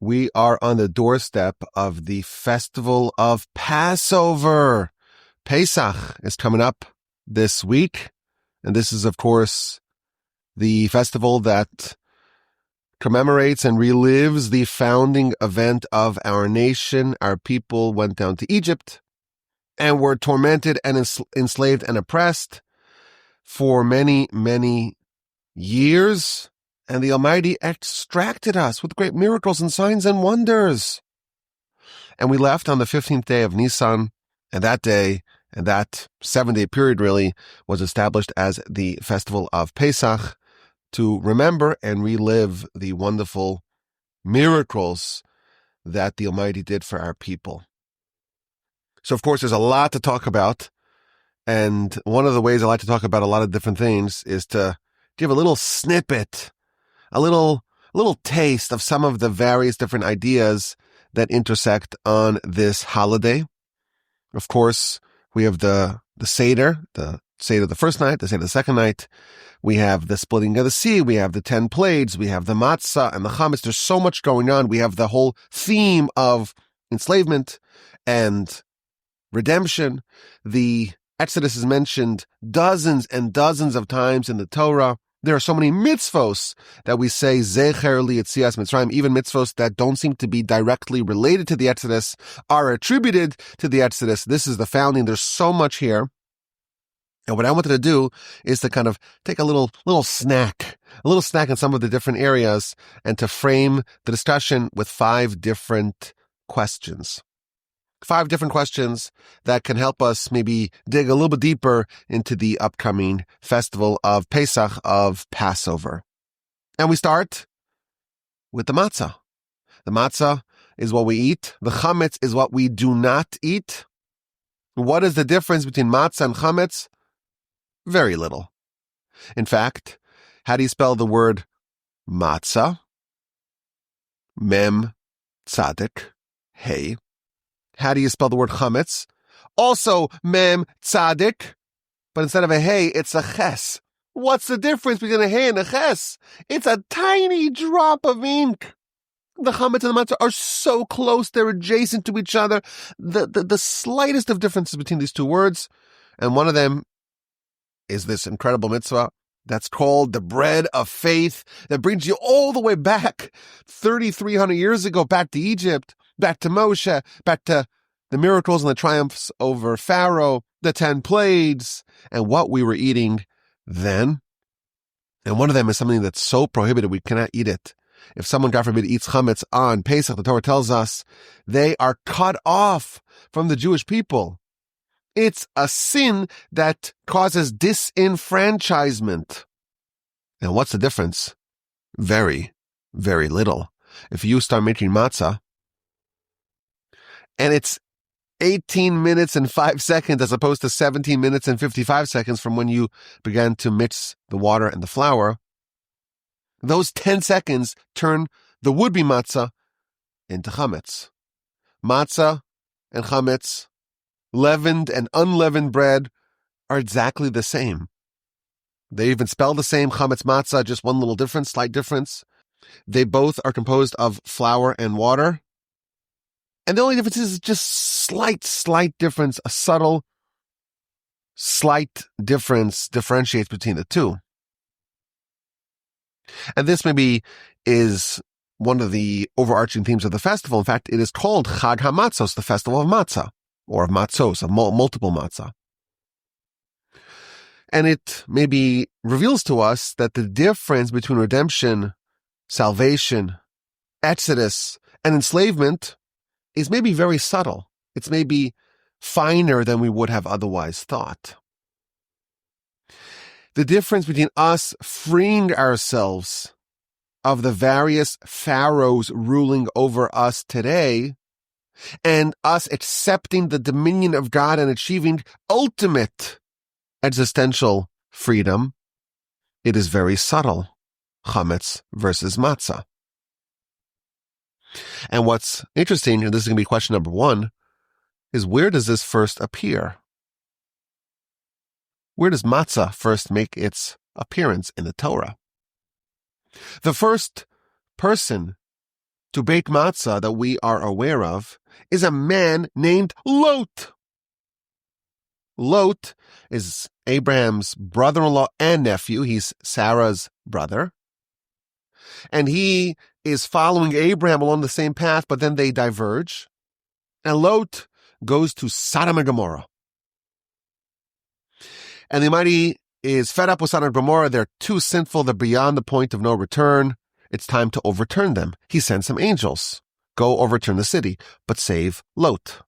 We are on the doorstep of the festival of Passover. Pesach is coming up this week, and this is, of course, the festival that commemorates and relives the founding event of our nation. Our people went down to Egypt and were tormented and enslaved and oppressed for many, many years. And the Almighty extracted us with great miracles and signs and wonders. And we left on the 15th day of Nisan, and that day, and that 7-day period really, was established as the festival of Pesach to remember and relive the wonderful miracles that the Almighty did for our people. So, of course, there's a lot to talk about, and one of the ways I like to talk about a lot of different things is to give a little snippet, a little taste of some of the various different ideas that intersect on this holiday. Of course, we have the Seder, the Seder the first night, the Seder the second night. We have the splitting of the sea. We have the 10 plagues. We have the matzah and the chametz. There's so much going on. We have the whole theme of enslavement and redemption. The Exodus is mentioned dozens and dozens of times in the Torah. There are so many mitzvos that we say, Zecher li'etzias Mitzrayim, even mitzvos that don't seem to be directly related to the Exodus are attributed to the Exodus. This is the founding. There's so much here. And what I wanted to do is to kind of take a little snack in some of the different areas and to frame the discussion with 5 different questions. 5 different questions that can help us maybe dig a little bit deeper into the upcoming festival of Pesach, of Passover. And we start with the matzah. The matzah is what we eat. The chametz is what we do not eat. What is the difference between matzah and chametz? Very little. In fact, how do you spell the word matzah? Mem, tzadik, hey. How do you spell the word chametz? Also, mem, tzadik, but instead of a hey, it's a ches. What's the difference between a hey and a ches? It's a tiny drop of ink. The chametz and the matzah are so close, they're adjacent to each other. The slightest of differences between these two words, and one of them is this incredible mitzvah that's called the bread of faith that brings you all the way back 3,300 years ago, back to Egypt, back to Moshe, back to the miracles and the triumphs over Pharaoh, the 10 plagues, and what we were eating then. And one of them is something that's so prohibited we cannot eat it. If someone, God forbid, eats chametz on Pesach, the Torah tells us they are cut off from the Jewish people. It's a sin that causes disenfranchisement. And what's the difference? Very, very little. If you start making matzah, and it's 18 minutes and 5 seconds as opposed to 17 minutes and 55 seconds from when you began to mix the water and the flour, those 10 seconds turn the would-be matzah into chametz. Matzah and chametz, leavened and unleavened bread, are exactly the same. They even spell the same, chametz matzah, just one little difference, slight difference. They both are composed of flour and water. And the only difference is just slight difference, a subtle, slight difference differentiates between the two. And this maybe is one of the overarching themes of the festival. In fact, it is called Chag HaMatzos, the festival of matzah, or of matzos, of multiple matzah. And it maybe reveals to us that the difference between redemption, salvation, exodus, and enslavement is maybe very subtle. It's maybe finer than we would have otherwise thought. The difference between us freeing ourselves of the various pharaohs ruling over us today and us accepting the dominion of God and achieving ultimate existential freedom, it is very subtle. Chametz versus matzah. And what's interesting, and this is going to be question number 1, is where does this first appear? Where does matzah first make its appearance in the Torah? The first person to bake matzah that we are aware of is a man named Lot. Lot is Abraham's brother-in-law and nephew. He's Sarah's brother. And he is following Abraham along the same path, but then they diverge. And Lot goes to Sodom and Gomorrah. And the Almighty is fed up with Sodom and Gomorrah. They're too sinful. They're beyond the point of no return. It's time to overturn them. He sends some angels. Go overturn the city, but save Lot.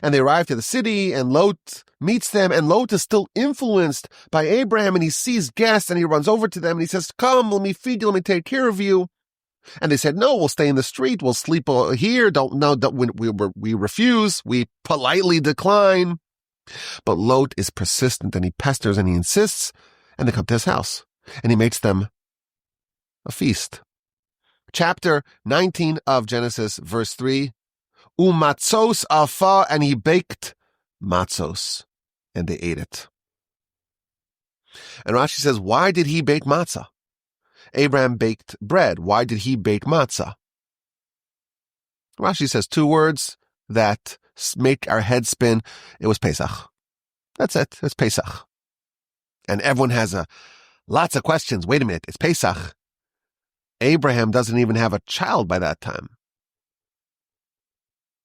And they arrive to the city, and Lot meets them, and Lot is still influenced by Abraham, and he sees guests, and he runs over to them, and he says, "Come, let me feed you, let me take care of you." And they said, "No, we'll stay in the street, we'll sleep here, we refuse, we politely decline." But Lot is persistent, and he pesters, and he insists, and they come to his house, and he makes them a feast. Chapter 19 of Genesis, verse 3, Umatzos alfa, and he baked matzos, and they ate it. And Rashi says, why did he bake matzah? Abraham baked bread. Why did he bake matzah? Rashi says two words that make our head spin. It was Pesach. That's it. It's Pesach. And everyone has lots of questions. Wait a minute. It's Pesach. Abraham doesn't even have a child by that time.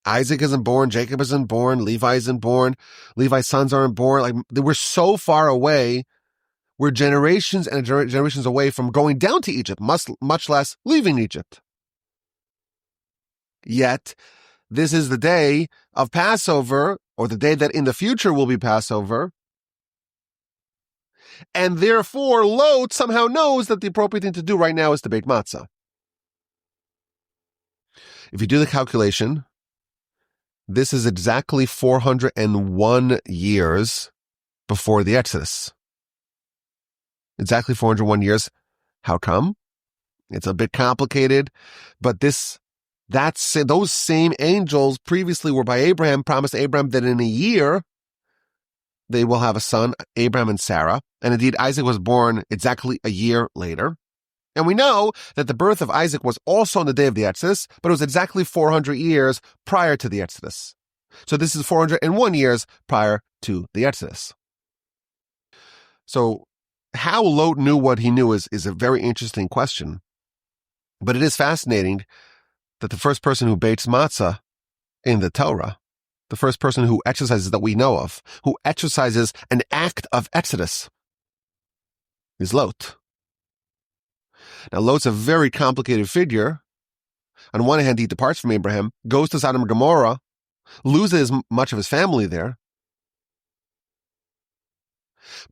Isaac isn't born, Jacob isn't born, Levi isn't born, Levi's sons aren't born. Like, we're so far away. We're generations and generations away from going down to Egypt, much less leaving Egypt. Yet, this is the day of Passover, or the day that in the future will be Passover. And therefore, Lot somehow knows that the appropriate thing to do right now is to bake matzah. If you do the calculation, this is exactly 401 years before the Exodus. Exactly 401 years. How come? It's a bit complicated, but those same angels previously were by Abraham, promised Abraham that in a year they will have a son, Abraham and Sarah. And indeed, Isaac was born exactly a year later. And we know that the birth of Isaac was also on the day of the Exodus, but it was exactly 400 years prior to the Exodus. So this is 401 years prior to the Exodus. So how Lot knew what he knew is a very interesting question. But it is fascinating that the first person who bakes matzah in the Torah, the first person who exercises that we know of, who exercises an act of Exodus, is Lot. Now, Lot's a very complicated figure. On one hand, he departs from Abraham, goes to Sodom and Gomorrah, loses much of his family there.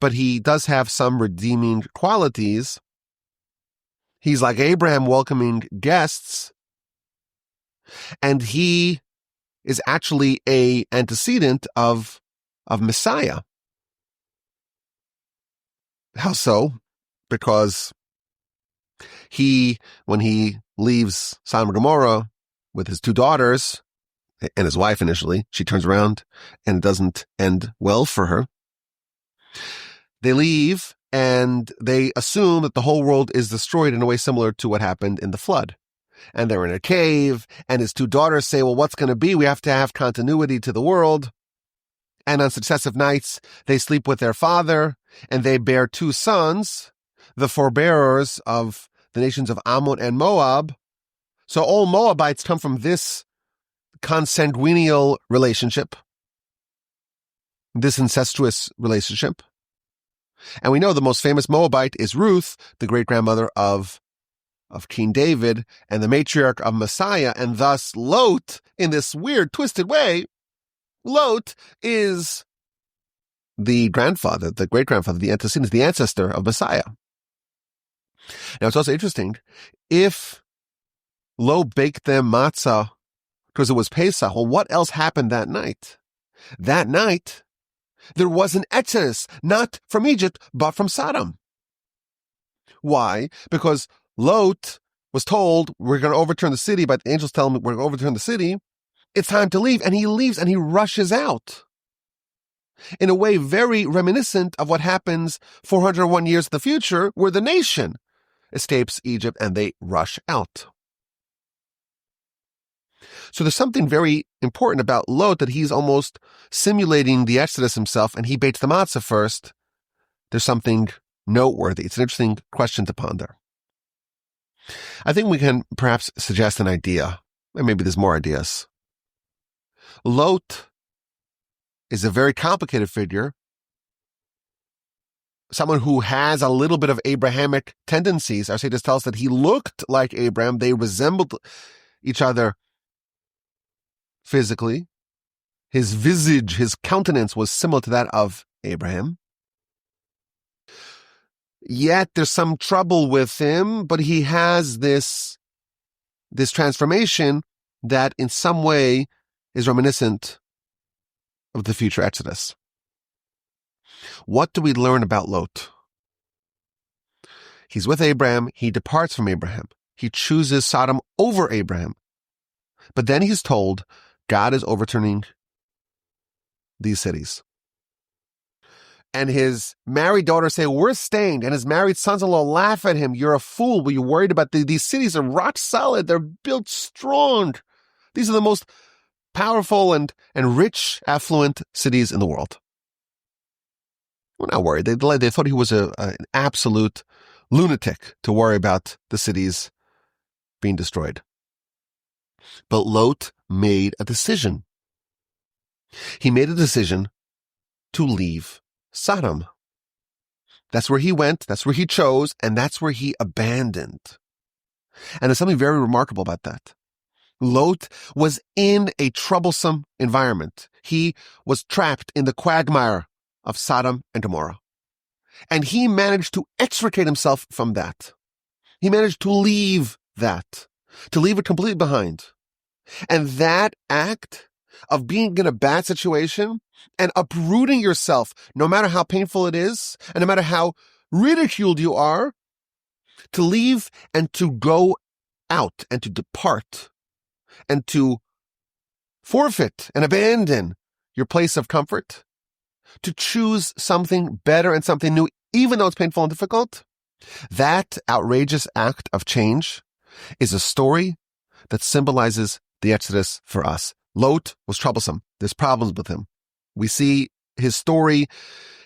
But he does have some redeeming qualities. He's like Abraham welcoming guests. And he is actually an antecedent of Messiah. How so? Because when he leaves Sodom and Gomorrah with his two daughters and his wife initially, she turns around and it doesn't end well for her. They leave and they assume that the whole world is destroyed in a way similar to what happened in the flood. And they're in a cave, and his two daughters say, well, what's going to be? We have to have continuity to the world. And on successive nights, they sleep with their father, and they bear two sons, the forebearers of the nations of Ammon and Moab. So all Moabites come from this consanguineal relationship, this incestuous relationship. And we know the most famous Moabite is Ruth, the great-grandmother of King David and the matriarch of Messiah, and thus Lot, in this weird, twisted way, Lot is the grandfather, the great-grandfather, the antecedent, the ancestor of Messiah. Now, it's also interesting, if Lot baked them matzah because it was Pesach, well, what else happened that night? That night, there was an exodus, not from Egypt, but from Sodom. Why? Because Lot was told, we're going to overturn the city, but the angels tell him we're going to overturn the city. It's time to leave. And he leaves and he rushes out in a way very reminiscent of what happens 401 years in the future, where the nation escapes Egypt and they rush out. So there's something very important about Lot, that he's almost simulating the Exodus himself, and he baked the matzah first. There's something noteworthy. It's an interesting question to ponder. I think we can perhaps suggest an idea, and maybe there's more ideas. Lot is a very complicated figure, someone who has a little bit of Abrahamic tendencies. Our Seder tells us that he looked like Abraham. They resembled each other physically. His visage, his countenance was similar to that of Abraham. Yet there's some trouble with him, but he has this transformation that in some way is reminiscent of the future Exodus. What do we learn about Lot? He's with Abraham. He departs from Abraham. He chooses Sodom over Abraham. But then he's told God is overturning these cities. And his married daughters say, we're stained. And his married sons-in-law laugh at him. You're a fool. Were you worried about these cities are rock solid. They're built strong. These are the most powerful and rich, affluent cities in the world. We're not worried. They thought he was an absolute lunatic to worry about the cities being destroyed. But Lot made a decision. He made a decision to leave Sodom. That's where he went, that's where he chose, and that's where he abandoned. And there's something very remarkable about that. Lot was in a troublesome environment. He was trapped in the quagmire of Sodom and Gomorrah. And he managed to extricate himself from that. He managed to leave that, to leave it completely behind. And that act of being in a bad situation and uprooting yourself, no matter how painful it is, and no matter how ridiculed you are, to leave and to go out and to depart and to forfeit and abandon your place of comfort, to choose something better and something new, even though it's painful and difficult, that outrageous act of change is a story that symbolizes the Exodus for us. Lot was troublesome. There's problems with him. We see his story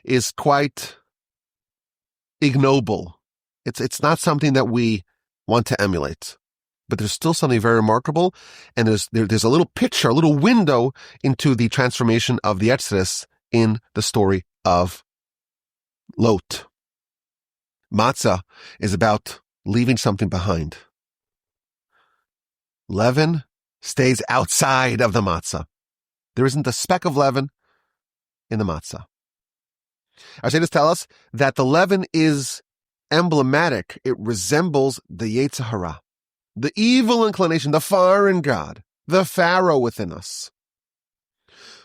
is quite ignoble. It's not something that we want to emulate. But there's still something very remarkable, and there's a little picture, a little window into the transformation of the Exodus in the story of Lot. Matzah is about leaving something behind. Leaven stays outside of the matzah. There isn't a speck of leaven in the matzah. Our sages tell us that the leaven is emblematic. It resembles the Yetzer Hara, the evil inclination, the foreign god, the Pharaoh within us.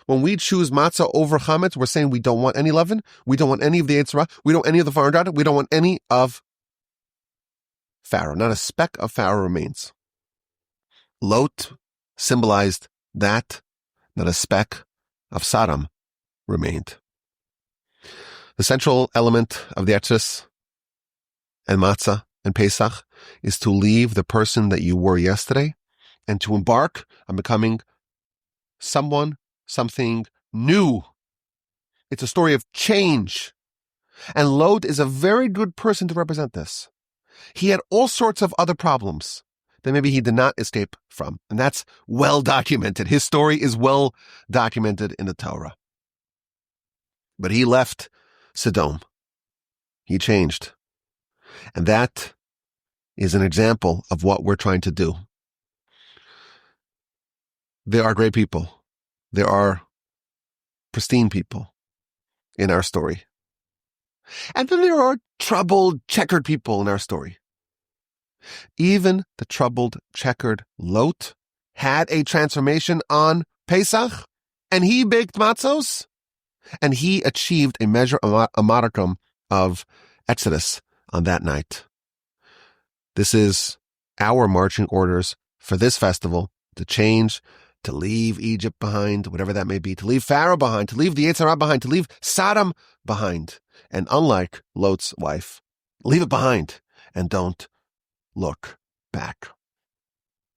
When we choose matzah over chametz, we're saying we don't want any leaven, we don't want any of the Yetzer Hara, we don't want any of the foreign god, we don't want any of Pharaoh. Not a speck of Pharaoh remains. Lot symbolized that, not a speck of Sodom remained. The central element of the Exodus and Matzah and Pesach is to leave the person that you were yesterday and to embark on becoming someone, something new. It's a story of change. And Lot is a very good person to represent this. He had all sorts of other problems that maybe he did not escape from. And that's well documented. His story is well documented in the Torah. But he left Sodom. He changed. And that is an example of what we're trying to do. There are great people. There are pristine people in our story. And then there are troubled, checkered people in our story. Even the troubled, checkered Lot had a transformation on Pesach, and he baked matzos, and he achieved a measure, a modicum of Exodus on that night. This is our marching orders for this festival: to change, to leave Egypt behind, whatever that may be, to leave Pharaoh behind, to leave the Yetzer Hara behind, to leave Sodom behind. And unlike Lot's wife, leave it behind and don't look back.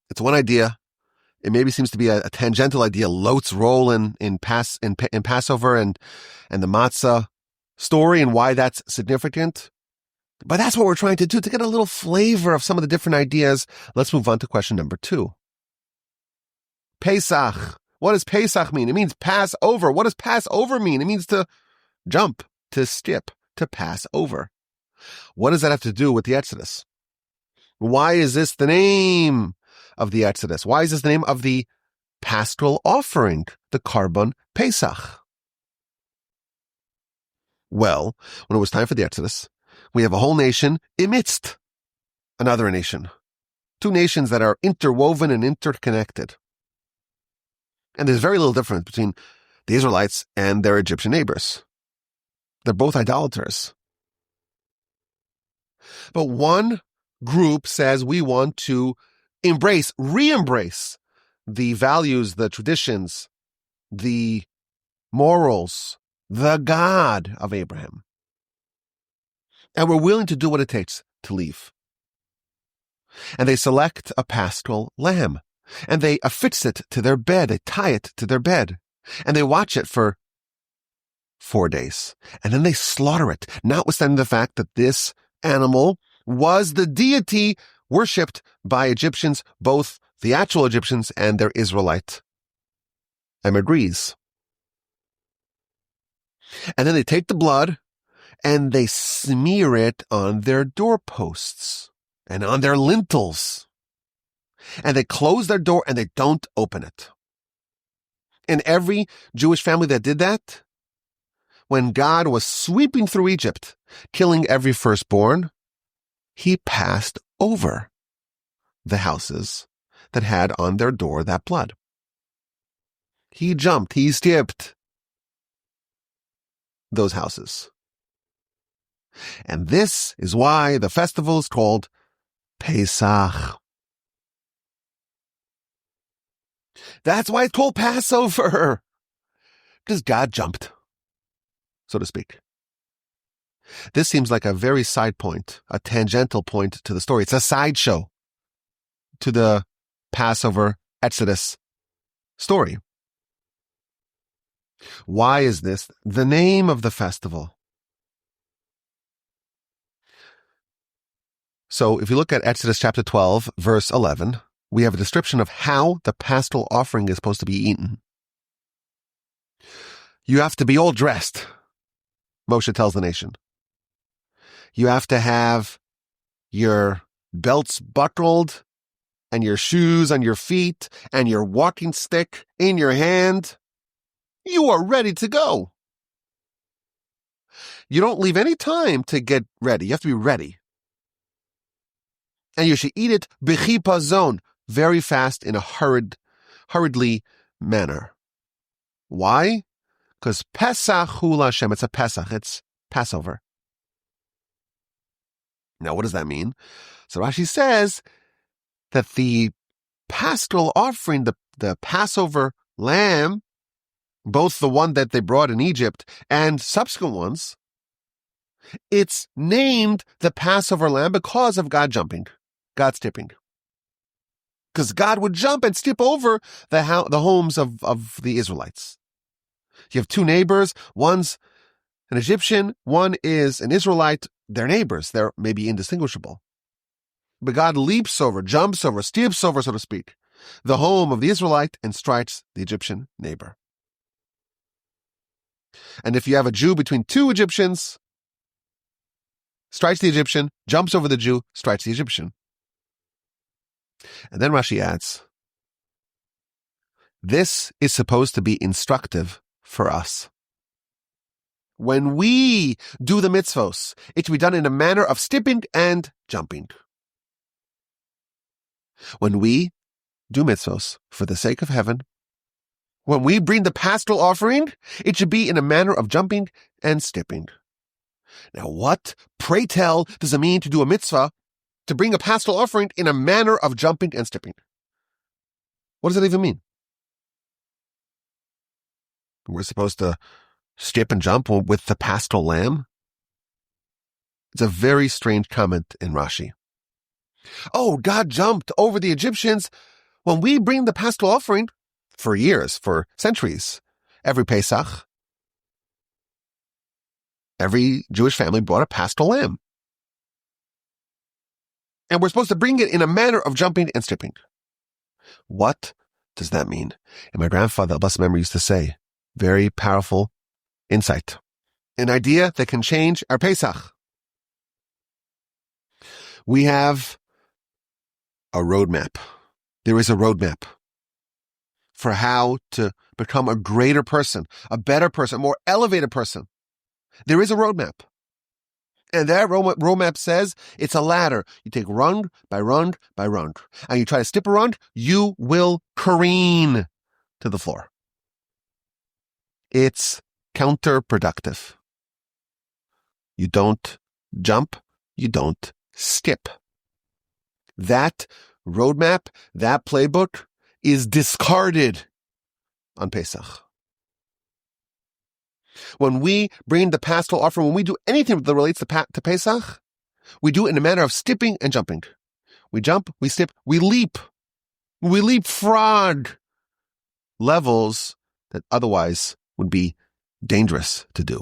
It's one idea. It maybe seems to be a tangential idea. Lot's role in Passover and the matzah story and why that's significant. But that's what we're trying to do, to get a little flavor of some of the different ideas. Let's move on to question number 2. Pesach. What does Pesach mean? It means pass over. What does pass over mean? It means to jump, to skip, to pass over. What does that have to do with the Exodus? Why is this the name of the Exodus? Why is this the name of the paschal offering, the Korban Pesach? Well, when it was time for the Exodus, we have a whole nation amidst another nation. 2 nations that are interwoven and interconnected. And there's very little difference between the Israelites and their Egyptian neighbors. They're both idolaters. But one group says we want to re-embrace the values, the traditions, the morals, the God of Abraham. And we're willing to do what it takes to leave. And they select a paschal lamb. And they affix it to their bed. They tie it to their bed. And they watch it for 4 days. And then they slaughter it, notwithstanding the fact that this animal was the deity worshipped by Egyptians, both the actual Egyptians and their Israelite emigres. And then they take the blood and they smear it on their doorposts and on their lintels. And they close their door and they don't open it. In every Jewish family that did that, when God was sweeping through Egypt, killing every firstborn, he passed over the houses that had on their door that blood. He jumped, he skipped those houses. And this is why the festival is called Pesach. That's why it's called Passover. Because God jumped, so to speak. This seems like a very side point, a tangential point to the story. It's a sideshow to the Passover Exodus story. Why is this the name of the festival? So if you look at Exodus chapter 12, verse 11, we have a description of how the paschal offering is supposed to be eaten. You have to be all dressed, Moshe tells the nation. You have to have your belts buckled and your shoes on your feet and your walking stick in your hand. You are ready to go. You don't leave any time to get ready. You have to be ready. And you should eat it b'chipazon, very fast in a hurriedly manner. Why? Because Pesach hu Hashem, it's a Pesach, it's Passover. Now, what does that mean? So Rashi says that the paschal offering, the Passover lamb, both the one that they brought in Egypt and subsequent ones, it's named the Passover lamb because of God jumping, God skipping. Because God would jump and skip over the homes of the Israelites. You have 2 neighbors. One's an Egyptian, one is an Israelite. They're neighbors. They're maybe indistinguishable. But God leaps over, jumps over, skips over, so to speak, the home of the Israelite and strikes the Egyptian neighbor. And if you have a Jew between 2 Egyptians, strikes the Egyptian, jumps over the Jew, strikes the Egyptian. And then Rashi adds, this is supposed to be instructive for us. When we do the mitzvos, it should be done in a manner of skipping and jumping. When we do mitzvos for the sake of heaven, when we bring the paschal offering, it should be in a manner of jumping and skipping. Now what, pray tell, does it mean to do a mitzvah, to bring a paschal offering in a manner of jumping and skipping? What does that even mean? We're supposed to skip and jump with the paschal lamb? It's a very strange comment in Rashi. Oh, God jumped over the Egyptians. When we bring the Paschal offering, for years, for centuries, every Pesach, every Jewish family brought a Paschal lamb. And we're supposed to bring it in a manner of jumping and skipping. What does that mean? And my grandfather, blessed memory, used to say, very powerful insight. An idea that can change our Pesach. We have a roadmap. There is a roadmap for how to become a greater person, a better person, a more elevated person. There is a roadmap. And that roadmap says it's a ladder. You take rung by rung by rung. And you try to skip a rung, you will careen to the floor. It's counterproductive. You don't jump, you don't skip. That roadmap, that playbook is discarded on Pesach. When we bring the Paschal offering, when we do anything that relates to Pesach, we do it in a manner of skipping and jumping. We jump, we skip, we leap. We leapfrog levels that otherwise would be dangerous to do.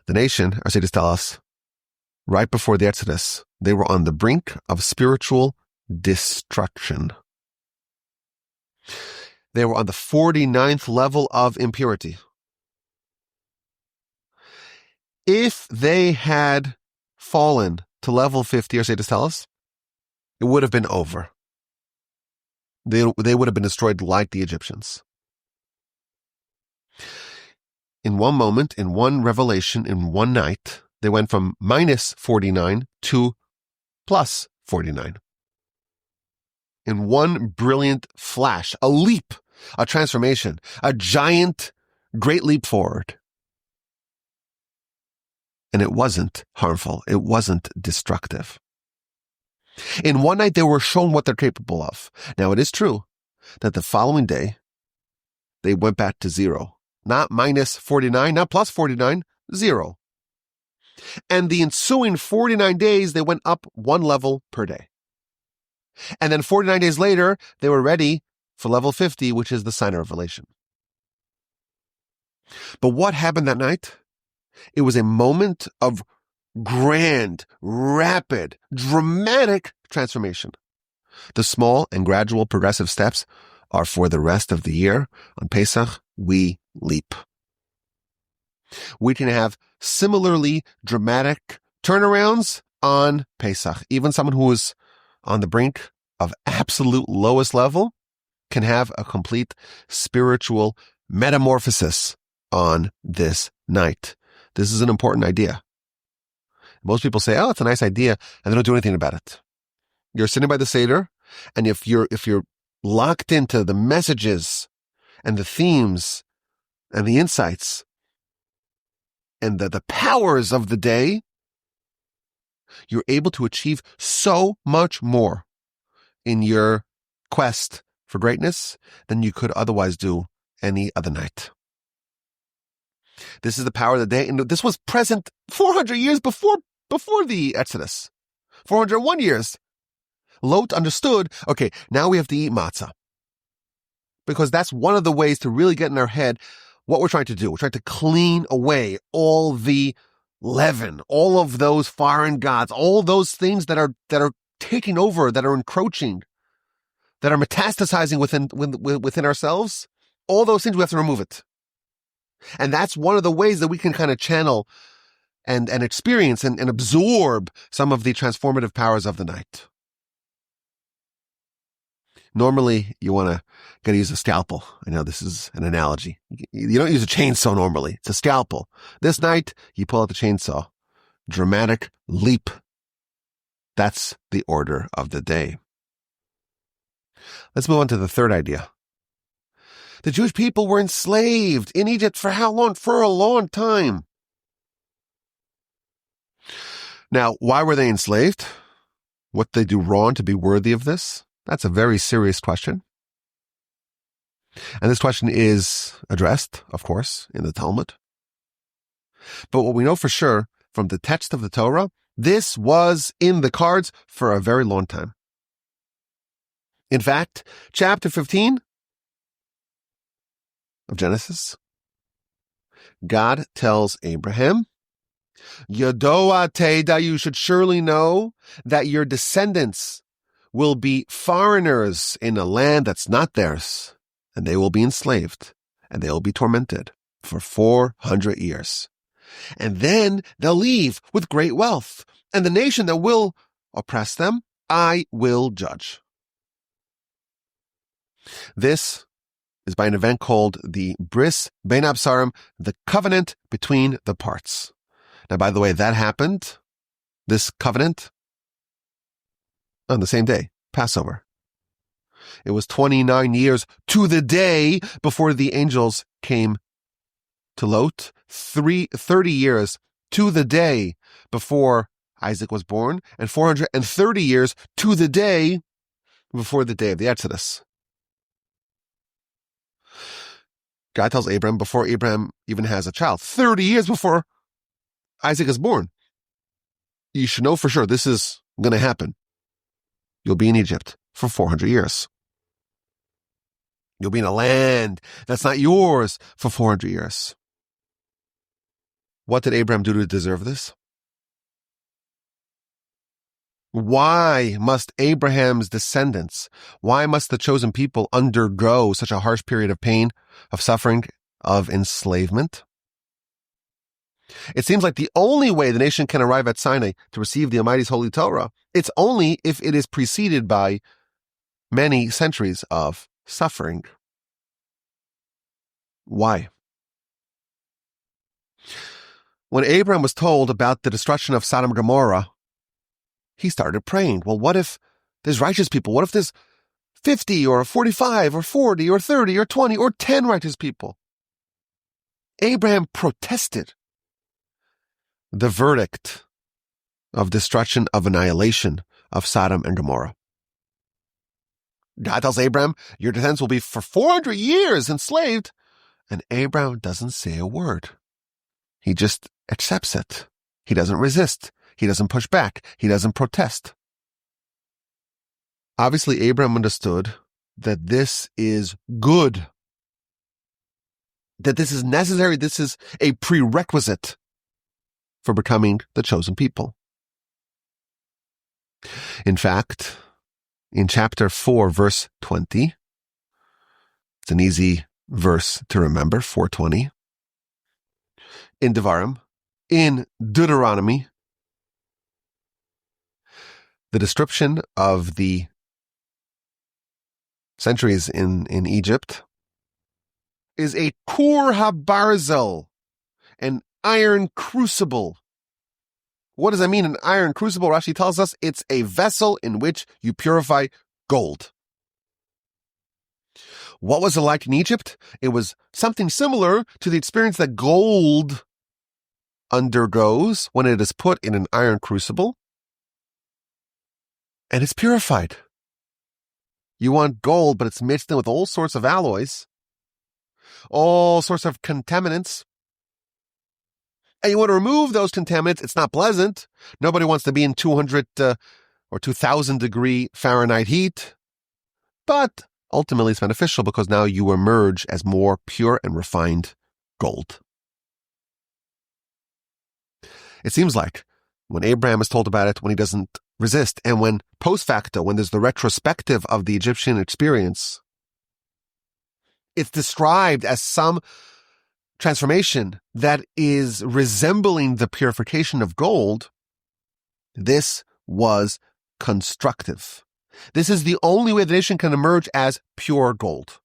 The nation, our sages tell us, right before the Exodus, they were on the brink of spiritual destruction. They were on the 49th level of impurity. If they had fallen to level 50, our sages tell us, it would have been over. They would have been destroyed like the Egyptians. In one moment, in one revelation, in one night, they went from minus 49 to plus 49. In one brilliant flash, a leap, a transformation, a giant, great leap forward. And it wasn't harmful. It wasn't destructive. In one night, they were shown what they're capable of. Now, it is true that the following day, they went back to zero. Not minus 49, not plus 49, zero. And the ensuing 49 days, they went up one level per day. And then 49 days later, they were ready for level 50, which is the sign of revelation. But what happened that night? It was a moment of grand, rapid, dramatic transformation. The small and gradual progressive steps are for the rest of the year. On Pesach, we leap. We can have similarly dramatic turnarounds on Pesach. Even someone who is on the brink of absolute lowest level can have a complete spiritual metamorphosis on this night. This is an important idea. Most people say, oh, it's a nice idea, and they don't do anything about it. You're sitting by the Seder, and if you're locked into the messages and the themes and the insights and the powers of the day, you're able to achieve so much more in your quest for greatness than you could otherwise do any other night. This is the power of the day, and this was present 400 years before the Exodus. 401 years. Lot understood, okay, now we have to eat matzah. Because that's one of the ways to really get in our head what we're trying to do. We're trying to clean away all the leaven, all of those foreign gods, all those things that are taking over, that are encroaching, that are metastasizing within ourselves. All those things, we have to remove it. And that's one of the ways that we can kind of channel and experience and absorb some of the transformative powers of the night. Normally, you gotta use a scalpel. I know this is an analogy. You don't use a chainsaw normally. It's a scalpel. This night, you pull out the chainsaw. Dramatic leap. That's the order of the day. Let's move on to the third idea. The Jewish people were enslaved in Egypt for how long? For a long time. Now, why were they enslaved? What did they do wrong to be worthy of this? That's a very serious question. And this question is addressed, of course, in the Talmud. But what we know for sure from the text of the Torah This was in the cards for a very long time. In fact, chapter 15 of Genesis, God tells Abraham, Yodoa Teda, you should surely know that your descendants will be foreigners in a land that's not theirs, and they will be enslaved, and they will be tormented for 400 years. And then they'll leave with great wealth, and the nation that will oppress them, I will judge. This is by an event called the Bris Bein Absarim, the covenant between the parts. Now, by the way, that happened, this covenant, on the same day, Passover. It was 29 years to the day before the angels came to Lot, 30 years to the day before Isaac was born, and 430 years to the day before the day of the Exodus. God tells Abraham before Abraham even has a child, 30 years before Isaac is born. You should know for sure this is going to happen. You'll be in Egypt for 400 years. You'll be in a land that's not yours for 400 years. What did Abraham do to deserve this? Why must Abraham's descendants, why must the chosen people undergo such a harsh period of pain, of suffering, of enslavement? It seems like the only way the nation can arrive at Sinai to receive the Almighty's Holy Torah, it's only if it is preceded by many centuries of suffering. Why? When Abraham was told about the destruction of Sodom and Gomorrah, he started praying, well, what if there's righteous people? What if there's 50 or 45 or 40 or 30 or 20 or 10 righteous people? Abraham protested the verdict of destruction, of annihilation of Sodom and Gomorrah. God tells Abraham, your descendants will be for 400 years enslaved, and Abraham doesn't say a word. He just accepts it. He doesn't resist. He doesn't push back. He doesn't protest. Obviously, Abraham understood that this is good, that this is necessary, this is a prerequisite for becoming the chosen people. In fact, in chapter 4, verse 20, it's an easy verse to remember, 4:20, in Devarim, in Deuteronomy, the description of the centuries in Egypt is a kur habarzel, an iron crucible. What does that mean, an iron crucible? Rashi tells us it's a vessel in which you purify gold. What was it like in Egypt? It was something similar to the experience that gold undergoes when it is put in an iron crucible and it's purified. You want gold, but it's mixed in with all sorts of alloys, all sorts of contaminants. And you want to remove those contaminants. It's not pleasant. Nobody wants to be in 200 or 2000 degree Fahrenheit heat. But ultimately it's beneficial because now you emerge as more pure and refined gold. It seems like when Abraham is told about it, when he doesn't resist, and when post facto, when there's the retrospective of the Egyptian experience, it's described as some transformation that is resembling the purification of gold. This was constructive. This is the only way the nation can emerge as pure gold.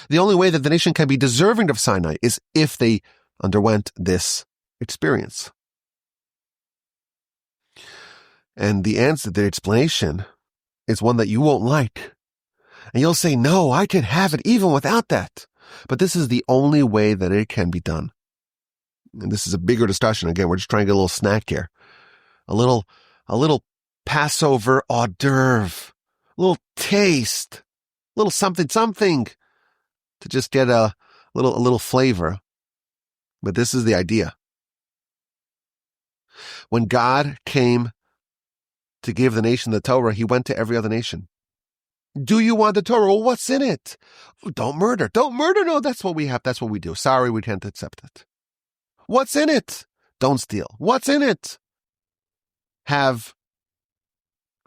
The only way that the nation can be deserving of Sinai is if they underwent this experience. And the answer, the explanation, is one that you won't like. And you'll say, no, I can have it even without that. But this is the only way that it can be done. And this is a bigger discussion. Again, we're just trying to get a little snack here. A little Passover hors d'oeuvre. A little taste. A little something to just get a little flavor. But this is the idea. When God came to give the nation the Torah, he went to every other nation. Do you want the Torah? Well, what's in it? Don't murder. Don't murder. No, that's what we have. That's what we do. Sorry, we can't accept it. What's in it? Don't steal. What's in it? Have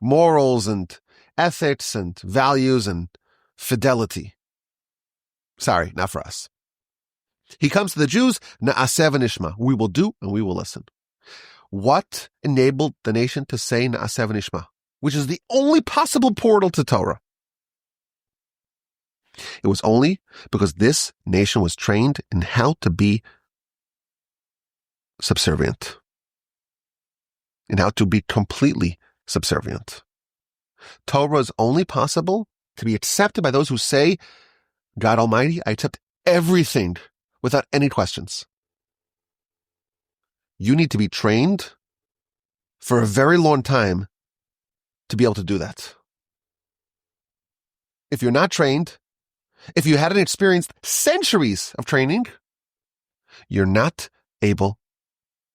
morals and ethics and values and fidelity. Sorry, not for us. He comes to the Jews, Na'aseh v'nishma. We will do and we will listen. What enabled the nation to say Na'aseh v'nishma, which is the only possible portal to Torah? It was only because this nation was trained in how to be subservient, in how to be completely subservient. Torah is only possible to be accepted by those who say, God Almighty, I accept everything without any questions. You need to be trained for a very long time to be able to do that. If you're not trained, if you hadn't experienced centuries of training, you're not able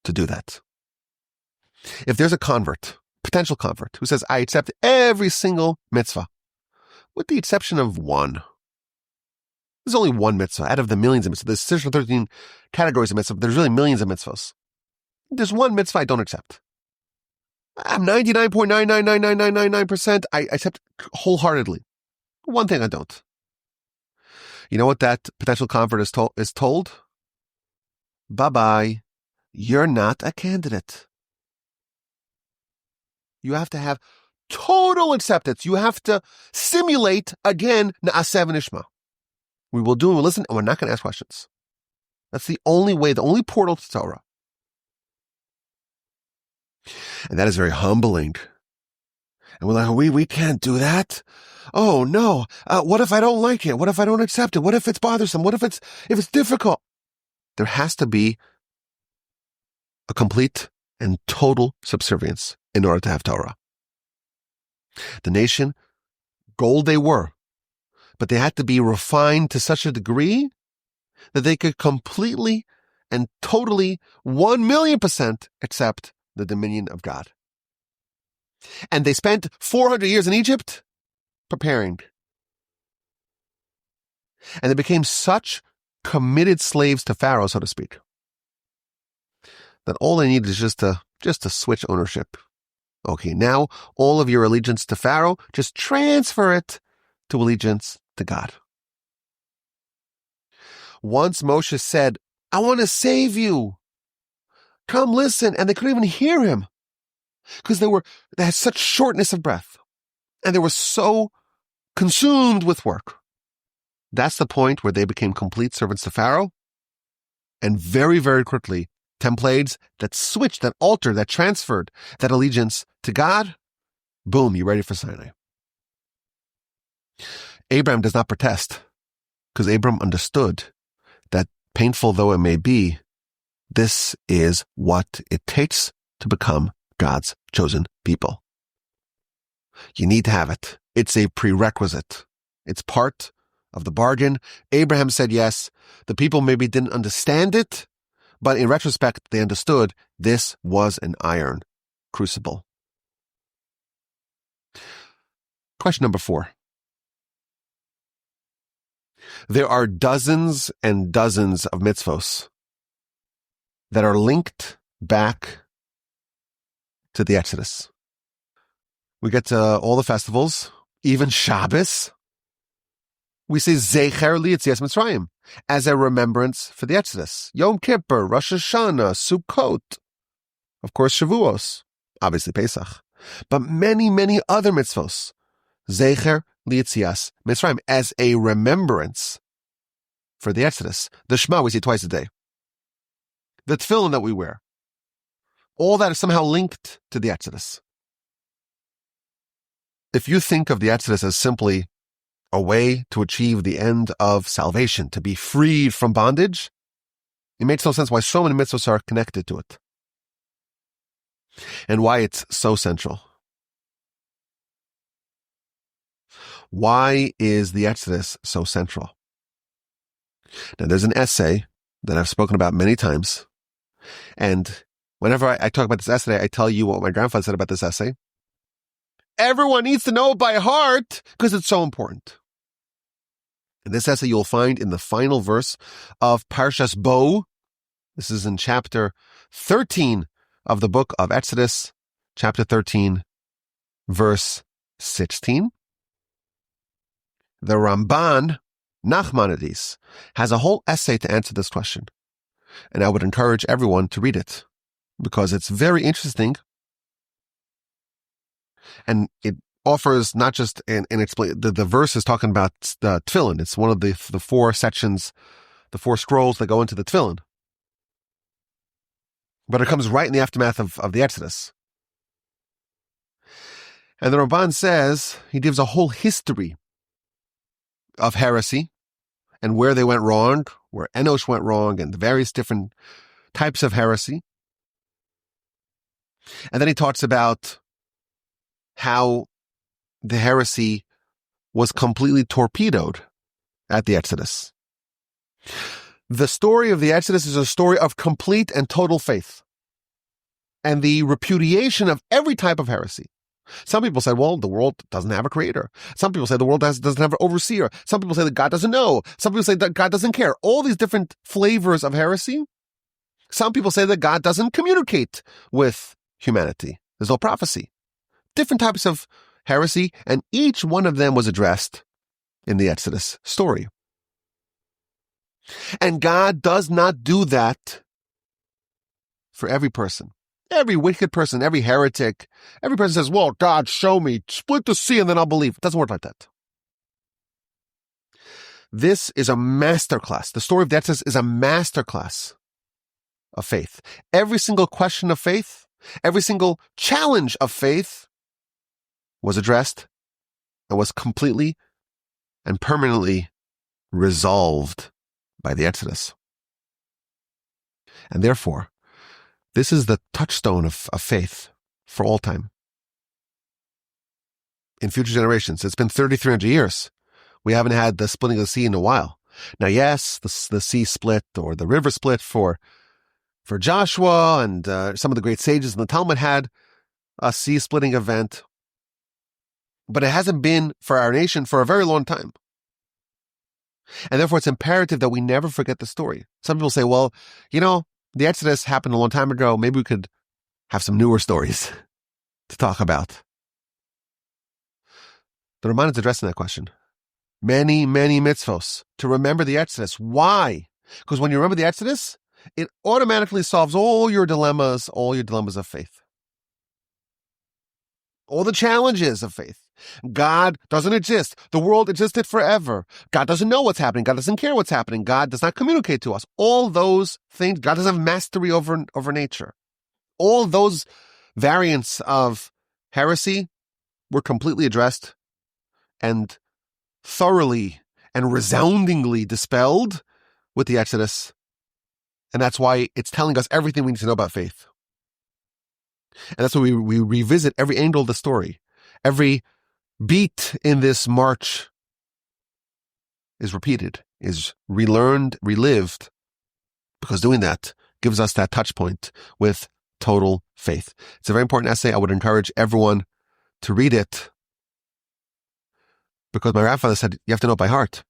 to do that. If there's a convert, potential convert, who says, I accept every single mitzvah, with the exception of one. There's only one mitzvah out of the millions of mitzvahs. There's 613 categories of mitzvah, but there's really millions of mitzvahs. There's one mitzvah I don't accept. I'm 99.9999999%. I accept wholeheartedly. One thing I don't. You know what that potential convert is told? Bye-bye. You're not a candidate. You have to have total acceptance. You have to simulate, again, Na'aseh v'nishma. We will do and we'll listen, and we're not going to ask questions. That's the only way, the only portal to Torah. And that is very humbling. And we're like, we can't do that. Oh, no. What if I don't like it? What if I don't accept it? What if it's bothersome? What if it's difficult? There has to be a complete and total subservience in order to have Torah. The nation, gold they were, but they had to be refined to such a degree that they could completely and totally 1,000,000% accept the dominion of God. And they spent 400 years in Egypt preparing. And they became such committed slaves to Pharaoh, so to speak, that all they needed is just to switch ownership. Okay, now all of your allegiance to Pharaoh, just transfer it to allegiance to God. Once Moshe said, I want to save you. Come listen. And they couldn't even hear him because they had such shortness of breath and they were so consumed with work. That's the point where they became complete servants to Pharaoh. And very, very quickly, 10 plagues that switched, that altered, that transferred that allegiance to God. Boom, you're ready for Sinai. Abraham does not protest because Abraham understood that, painful though it may be, this is what it takes to become God's chosen people. You need to have it. It's a prerequisite. It's part of the bargain. Abraham said yes. The people maybe didn't understand it, but in retrospect, they understood this was an iron crucible. Question number 4. There are dozens and dozens of mitzvos that are linked back to the Exodus. We get to all the festivals, even Shabbos. We say Zecher Li'Yetzias Mitzrayim as a remembrance for the Exodus. Yom Kippur, Rosh Hashanah, Sukkot, of course Shavuos, obviously Pesach, but many, many other mitzvos. Zecher Li'Yetzias Mitzrayim as a remembrance for the Exodus. The Shema we say twice a day. The tefillin that we wear. All that is somehow linked to the Exodus. If you think of the Exodus as simply a way to achieve the end of salvation, to be freed from bondage, it makes no sense why so many mitzvahs are connected to it. And why it's so central. Why is the Exodus so central? Now, there's an essay that I've spoken about many times, and Whenever I talk about this essay, I tell you what my grandfather said about this essay. Everyone needs to know it by heart because it's so important. And this essay you'll find in the final verse of Parshas Bo. This is in chapter 13 of the book of Exodus, chapter 13, verse 16. The Ramban, Nachmanides, has a whole essay to answer this question. And I would encourage everyone to read it because it's very interesting. And it offers not just the verse is talking about the tefillin. It's one of the four sections, the four scrolls that go into the tefillin. But it comes right in the aftermath of the Exodus. And the Ramban says, he gives a whole history of heresy and where they went wrong, where Enosh went wrong, and the various different types of heresy. And then he talks about how the heresy was completely torpedoed at the Exodus. The story of the Exodus is a story of complete and total faith and the repudiation of every type of heresy. Some people say, well, the world doesn't have a creator. Some people say the world doesn't have an overseer. Some people say that God doesn't know. Some people say that God doesn't care. All these different flavors of heresy. Some people say that God doesn't communicate with humanity. There's no prophecy. Different types of heresy, and each one of them was addressed in the Exodus story. And God does not do that for every person. Every wicked person, every heretic, every person says, well, God, show me, split the sea and then I'll believe. It doesn't work like that. This is a masterclass. The story of the Exodus is a masterclass of faith. Every single question of faith, every single challenge of faith was addressed and was completely and permanently resolved by the Exodus. And therefore, this is the touchstone of faith for all time. In future generations, it's been 3,300 years. We haven't had the splitting of the sea in a while. Now, yes, the sea split or the river split for Joshua, and some of the great sages in the Talmud had a sea splitting event. But it hasn't been for our nation for a very long time. And therefore, it's imperative that we never forget the story. Some people say, well, the Exodus happened a long time ago. Maybe we could have some newer stories to talk about. The Ramban is addressing that question. Many, many mitzvos to remember the Exodus. Why? Because when you remember the Exodus, it automatically solves all your dilemmas of faith. All the challenges of faith. God doesn't exist. The world existed forever. God doesn't know what's happening. God doesn't care what's happening. God does not communicate to us. All those things, God doesn't have mastery over nature. All those variants of heresy were completely addressed and thoroughly and resoundingly dispelled with the Exodus. And that's why it's telling us everything we need to know about faith. And that's why we revisit every angle of the story. Every beat in this march is repeated, is relearned, relived, because doing that gives us that touch point with total faith. It's a very important essay. I would encourage everyone to read it because my grandfather said, you have to know it by heart.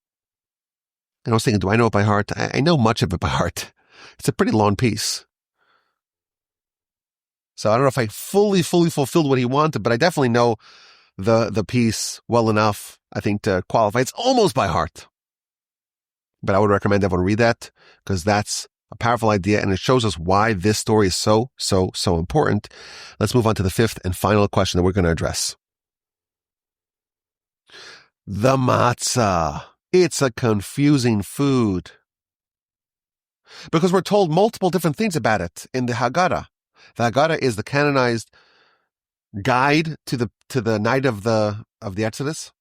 And I was thinking, do I know it by heart? I know much of it by heart. It's a pretty long piece. So I don't know if I fully fulfilled what he wanted, but I definitely know the piece well enough, I think, to qualify. It's almost by heart. But I would recommend everyone read that because that's a powerful idea and it shows us why this story is so important. Let's move on to the fifth and final question that we're going to address. The matzah. It's a confusing food because we're told multiple different things about it in the Hagaddah. The Hagaddah is the canonized guide to the night of the Exodus.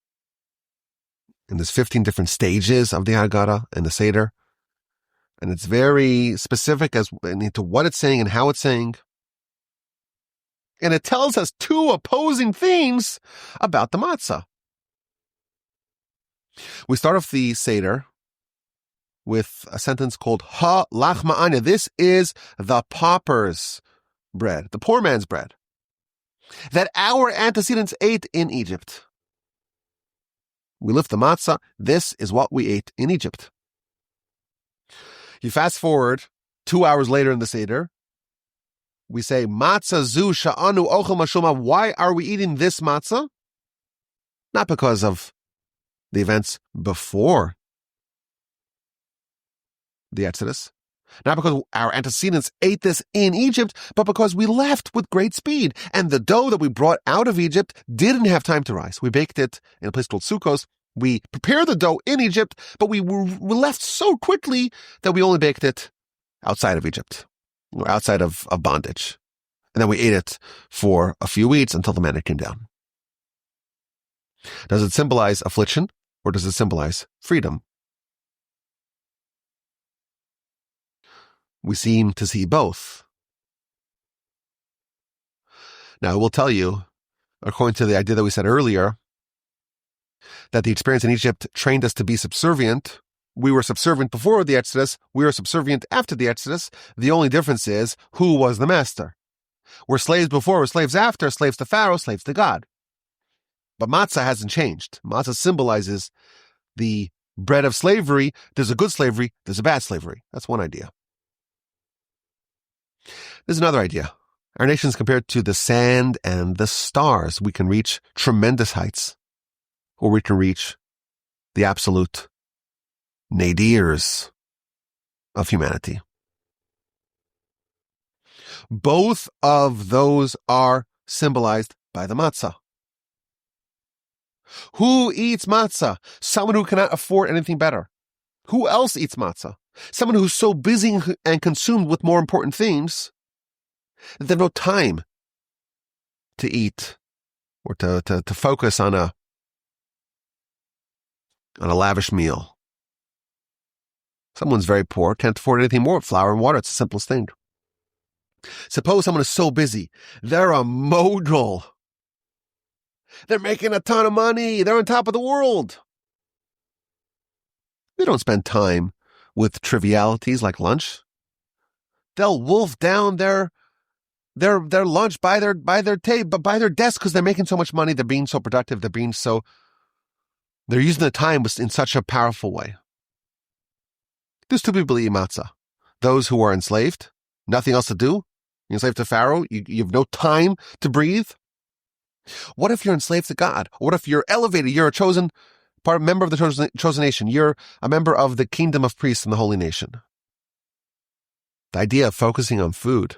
And there's 15 different stages of the Hagaddah and the Seder. And it's very specific as to what it's saying and how it's saying. And it tells us two opposing things about the matzah. We start off the Seder with a sentence called Ha lachma anya. This is the paupers' bread, the poor man's bread, that our antecedents ate in Egypt. We lift the matzah. This is what we ate in Egypt. You fast forward 2 hours later in the Seder, we say, Matzah zu sha'anu ochel mashuma. Why are we eating this matzah? Not because of the events before the Exodus, not because our antecedents ate this in Egypt, but because we left with great speed. And the dough that we brought out of Egypt didn't have time to rise. We baked it in a place called Sukkos. We prepared the dough in Egypt, but we left so quickly that we only baked it outside of Egypt, or outside of bondage. And then we ate it for a few weeks until the manna came down. Does it symbolize affliction, or does it symbolize freedom? We seem to see both. Now, I will tell you, according to the idea that we said earlier, that the experience in Egypt trained us to be subservient. We were subservient before the Exodus. We were subservient after the Exodus. The only difference is who was the master. We're slaves before, we're slaves after, slaves to Pharaoh, slaves to God. But matzah hasn't changed. Matzah symbolizes the bread of slavery. There's a good slavery, there's a bad slavery. That's one idea. There's another idea. Our nation is compared to the sand and the stars. We can reach tremendous heights, or we can reach the absolute nadirs of humanity. Both of those are symbolized by the matzah. Who eats matzah? Someone who cannot afford anything better. Who else eats matzah? Someone who's so busy and consumed with more important things that they have no time to eat or to focus on a lavish meal. Someone's very poor, can't afford anything more. Flour and water, it's the simplest thing. Suppose someone is so busy, they're a mogul. They're making a ton of money. They're on top of the world. They don't spend time with trivialities like lunch. They'll wolf down their lunch by their table, by their desk, because they're making so much money. They're being so productive. They're using the time in such a powerful way. There's two people eat matzah. Those who are enslaved, nothing else to do. You're enslaved to Pharaoh. You have no time to breathe. What if you're enslaved to God? What if you're elevated? You're a member of the chosen nation. You're a member of the kingdom of priests in the holy nation. The idea of focusing on food,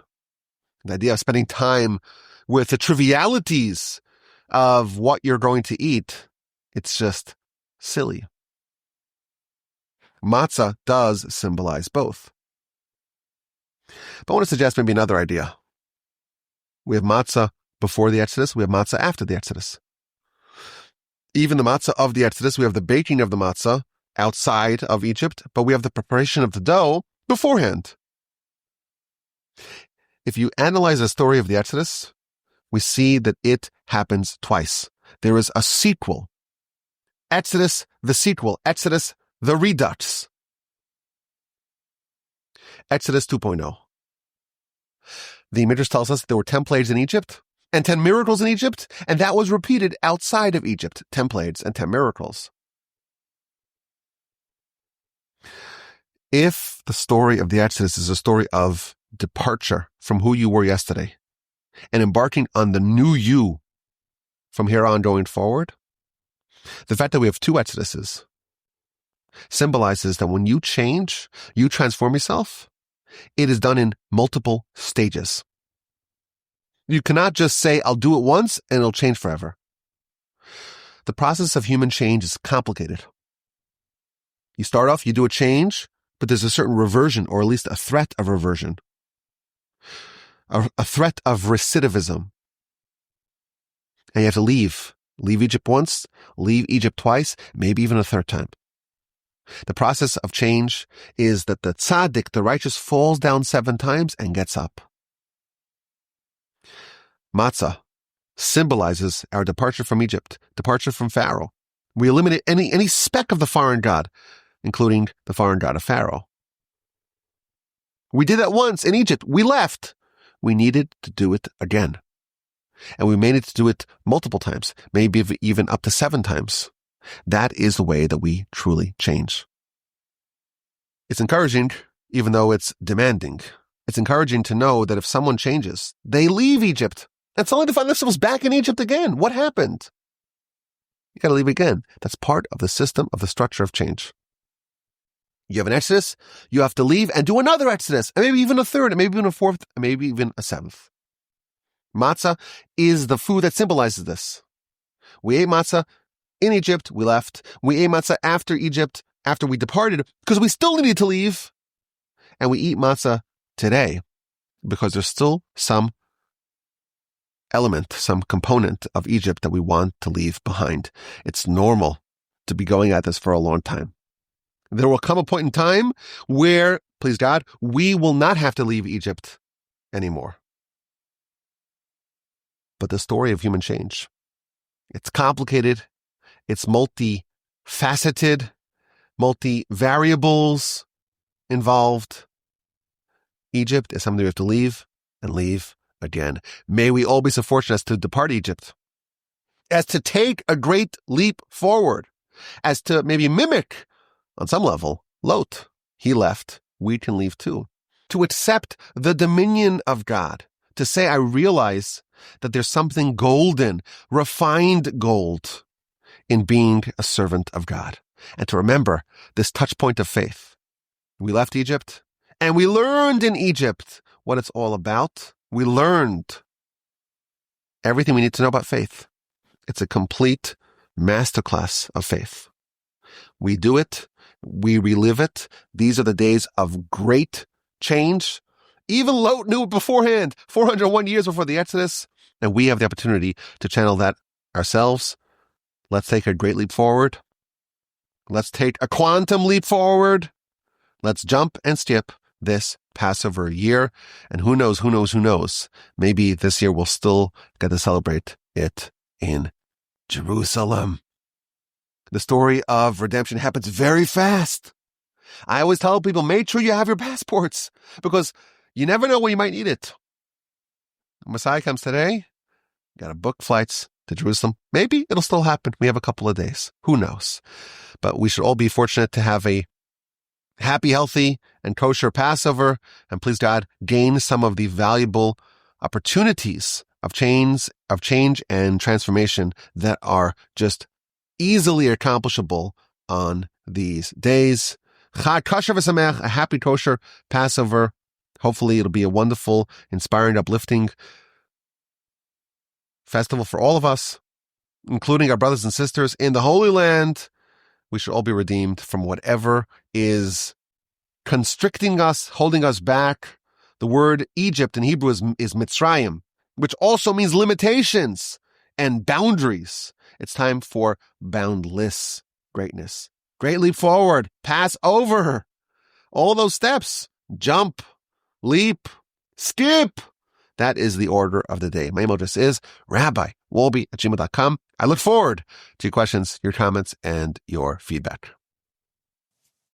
the idea of spending time with the trivialities of what you're going to eat, it's just silly. Matzah does symbolize both. But I want to suggest maybe another idea. We have matzah before the Exodus, we have matzah after the Exodus. Even the matzah of the Exodus, we have the baking of the matzah outside of Egypt, but we have the preparation of the dough beforehand. If you analyze the story of the Exodus, we see that it happens twice. There is a sequel. Exodus, the sequel. Exodus, the redux. Exodus 2.0. The Midrash tells us there were 10 plagues in Egypt and 10 miracles in Egypt, and that was repeated outside of Egypt. 10 plagues and 10 miracles. If the story of the Exodus is a story of departure from who you were yesterday and embarking on the new you from here on going forward, the fact that we have 2 Exoduses symbolizes that when you change, you transform yourself, it is done in multiple stages. You cannot just say, I'll do it once and it'll change forever. The process of human change is complicated. You start off, you do a change, but there's a certain reversion, or at least a threat of reversion. A threat of recidivism. And you have to leave. Leave Egypt once, leave Egypt twice, maybe even a third time. The process of change is that the tzaddik, the righteous, falls down 7 times and gets up. Matzah symbolizes our departure from Egypt, departure from Pharaoh. We eliminate any speck of the foreign god, including the foreign god of Pharaoh. We did that once in Egypt. We left. we needed to do it again. And we may need to do it multiple times, maybe even up to 7 times. That is the way that we truly change. It's encouraging, even though it's demanding. It's encouraging to know that if someone changes, they leave Egypt, and suddenly they find themselves back in Egypt again. What happened? You got to leave again. That's part of the system, of the structure of change. You have an exodus, you have to leave and do another exodus, and maybe even a third, and maybe even a fourth, and maybe even a 7th. Matzah is the food that symbolizes this. We ate matzah in Egypt, we left. We ate matzah after Egypt, after we departed, because we still needed to leave. And we eat matzah today because there's still some element, some component of Egypt that we want to leave behind. It's normal to be going at this for a long time. There will come a point in time where, please God, we will not have to leave Egypt anymore. But the story of human change, it's complicated, it's multifaceted, multi-variables involved. Egypt is something we have to leave and leave again. May we all be so fortunate as to depart Egypt, as to take a great leap forward, as to maybe mimic, on some level, Lot. He left, we can leave too. To accept the dominion of God, to say, I realize that there's something golden, refined gold in being a servant of God. And to remember this touch point of faith. We left Egypt, and we learned in Egypt what it's all about. We learned everything we need to know about faith. It's a complete masterclass of faith. We do it. We relive it. These are the days of great change. Even Lot knew it beforehand, 401 years before the Exodus, and we have the opportunity to channel that ourselves. Let's take a great leap forward. Let's take a quantum leap forward. Let's jump and skip this Passover year. And who knows? Maybe this year we'll still get to celebrate it in Jerusalem. The story of redemption happens very fast. I always tell people, make sure you have your passports, because you never know when you might need it. Messiah comes today, you got to book flights to Jerusalem. Maybe it'll still happen. We have a couple of days. Who knows? But we should all be fortunate to have a happy, healthy, and kosher Passover, and please God, gain some of the valuable opportunities of change and transformation that are just easily accomplishable on these days. Chag kosher v'sameach, a happy kosher Passover. Hopefully it'll be a wonderful, inspiring, uplifting festival for all of us, including our brothers and sisters in the Holy Land. We should all be redeemed from whatever is constricting us, holding us back. The word Egypt in Hebrew is Mitzrayim, which also means limitations and boundaries. It's time for boundless greatness. Great leap forward. Pass over all those steps. Jump, leap, skip. That is the order of the day. My email address is rabbiwolbe@gmail.com. I look forward to your questions, your comments, and your feedback.